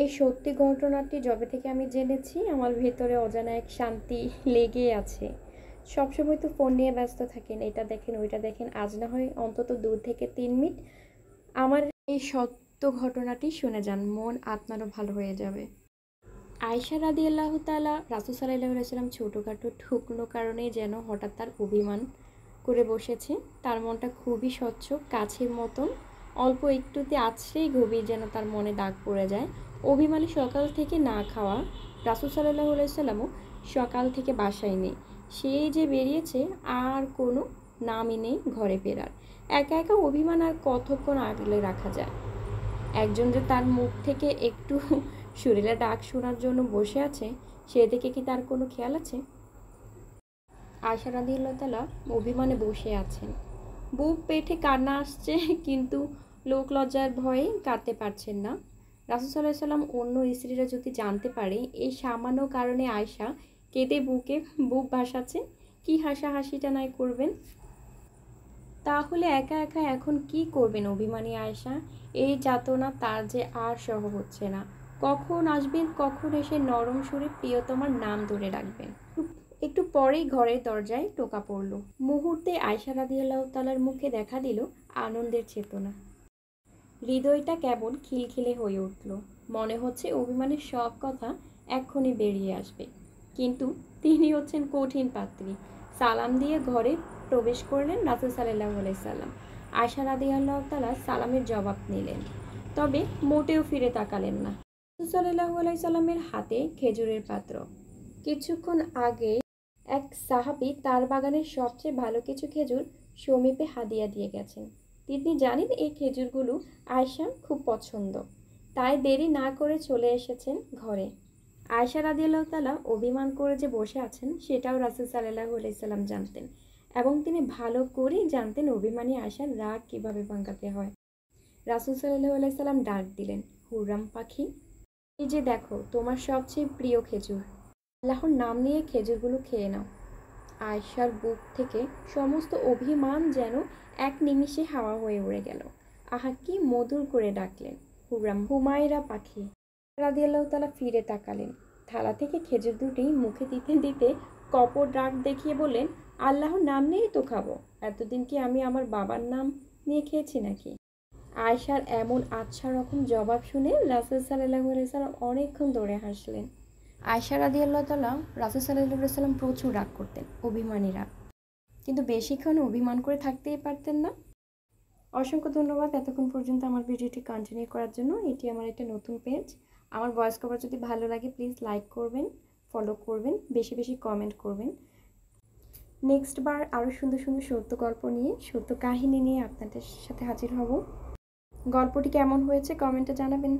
এই সত্যি ঘটনাটি যবে থেকে আমি জেনেছি আমার ভেতরে অজানা এক শান্তি লেগেই আছে। সবসময় তো ফোন নিয়ে ব্যস্ত থাকেন, এটা দেখেন ওইটা দেখেন, আজ না হয় অন্তত 2 থেকে 3 মিনিট আমার এই সত্য ঘটনাটি শুনে যান, মন আপনারও ভালো হয়ে যাবে। আয়েশা রাদিয়াল্লাহু তাআলা রাসূল সাল্লাল্লাহু আলাইহি ওয়াসাল্লাম ছোটোখাটো ঠুকনো কারণেই যেন হঠাৎ তার অভিমান করে বসেছে। তার মনটা খুবই স্বচ্ছ, কাছের মতন, অল্প একটুতে আছড়েই গভীর যেন তার মনে দাগ পড়ে যায়। অভিমানী সকাল থেকে না খাওয়া, রাসূল সাল্লাল্লাহু আলাইহি ওয়াসাল্লামও সকাল থেকে বাসায় নেই। সেই যে বেরিয়েছে আর কোনো নামই নেই ঘরে ফেরার। একা একা অভিমান আর কতক্ষণ আগলে রাখা যায়। একজন যে তার মুখ থেকে একটু সুরেলা ডাক শোনার জন্য বসে আছে, সেদিকে কি তার কোনো খেয়াল আছে? আয়েশা রাদিয়াল্লাহু তাআলা অভিমানে বসে আছেন, বুক পেটে কান্না আসছে, কিন্তু লোক লজ্জার ভয়ে কাঁদতে পারছেন না। রাসূল সাল্লাল্লাহু আলাইহি সাল্লাম অন্য স্ত্রীরা যদি জানতে পারে এই সামান্য কারণে আয়েশা কেঁদে বুক ভাসাচ্ছে, কি হাসাহাসিটা নাই করবেন। তাহলে একা একা এখন কি করবেন অভিমানী আয়েশা? এই যাতনা তার যে আর সহ হচ্ছে না। কখন আসবেন, কখন এসে নরম সুরে প্রিয়তমার নাম ধরে রাখবেন। একটু পরেই ঘরের দরজায় টোকা পড়ল। মুহূর্তে আয়েশা রাদিয়াল্লাহু তাআলার মুখে দেখা দিল আনন্দের চেতনা। হৃদয়টা কেমন খিলখিলে হয়ে উঠল। মনে হচ্ছে অভিমানের সব কথা এক্ষুনি বেরিয়ে আসবে। কিন্তু তিনি হচ্ছেন কঠিন পাত্রী। সালাম দিয়ে ঘরে প্রবেশ করলেন রাসূল সাল্লাল্লাহু আলাইহি সাল্লাম। আয়েশা রাদিয়াল্লাহু তাআলা সালামের জবাব নিলেন, তবে মোটেও ফিরে তাকালেন না। রাসূল সাল্লাল্লাহু আলাইহি সাল্লামের হাতে খেজুরের পাত্র। কিছুক্ষণ আগে এক সাহাবী তার বাগানের সবচেয়ে ভালো কিছু খেজুর সমীপে হাদিয়া দিয়ে গেছেন। তিনি জানেন এই খেজুরগুলো আয়েশার খুব পছন্দ, তাই দেরি না করে চলে এসেছেন ঘরে। আয়েশা রাদিয়াল্লাহু তাআলা অভিমান করে যে বসে আছেন সেটাও রাসূল সাল্লাল্লাহু আলাইহি সাল্লাম জানতেন, এবং তিনি ভালো করেই জানতেন অভিমানী আয়েশার রাগ কিভাবে ভাঙাতে হয়। রাসূল সাল্লাল্লাহু আলাইহি সাল্লাম ডাক দিলেন, হুররাম পাখি, এই যে দেখো তোমার সবচেয়ে প্রিয় খেজুর, আল্লাহর নাম নিয়ে খেজুরগুলো খেয়ে নাও। আয়েশার বুক থেকে সমস্ত অভিমান যেন এক নিমিষে হাওয়া হয়ে উড়ে গেল। আহা, কি মধুর করে ডাকলেন, হুমায়রা পাখি। রাদিয়াল্লাহু তাআলা ফিরে তাকালেন। থালা থেকে খেজুর দুটি মুখে দিতে দিতে কপট রাগ দেখিয়ে বললেন, আল্লাহর নাম নিয়েই তো খাবো। এতদিন কি আমি আমার বাবার নাম নিয়ে খেয়েছি নাকি? আয়েশার এমন আচ্ছা রকম জবাব শুনে রাসূল সাল্লাল্লাহু আলাইহি সাল্লাম অনেকক্ষণ ধরে হাসলেন। আয়েশা রাদিয়াল্লাহু তাআলা রাসূল সাল্লাল্লাহু আলাইহি সাল্লাম প্রচুর রাগ করতেন, অভিমানীরা, কিন্তু বেশিক্ষণ অভিমান করে থাকতেই পারতেন না। অসংখ্য ধন্যবাদ এতক্ষণ পর্যন্ত আমার ভিডিওটি কন্টিনিউ করার জন্য। এটি আমার একটা নতুন পেজ। আমার ভয়েস কভার যদি ভালো লাগে প্লিজ লাইক করবেন, ফলো করবেন, বেশি বেশি কমেন্ট করবেন। নেক্সট বার আরও সুন্দর সুন্দর সত্য গল্প নিয়ে, সত্য কাহিনী নিয়ে আপনাদের সাথে হাজির হব। গল্পটি কেমন হয়েছে কমেন্টে জানাবেন।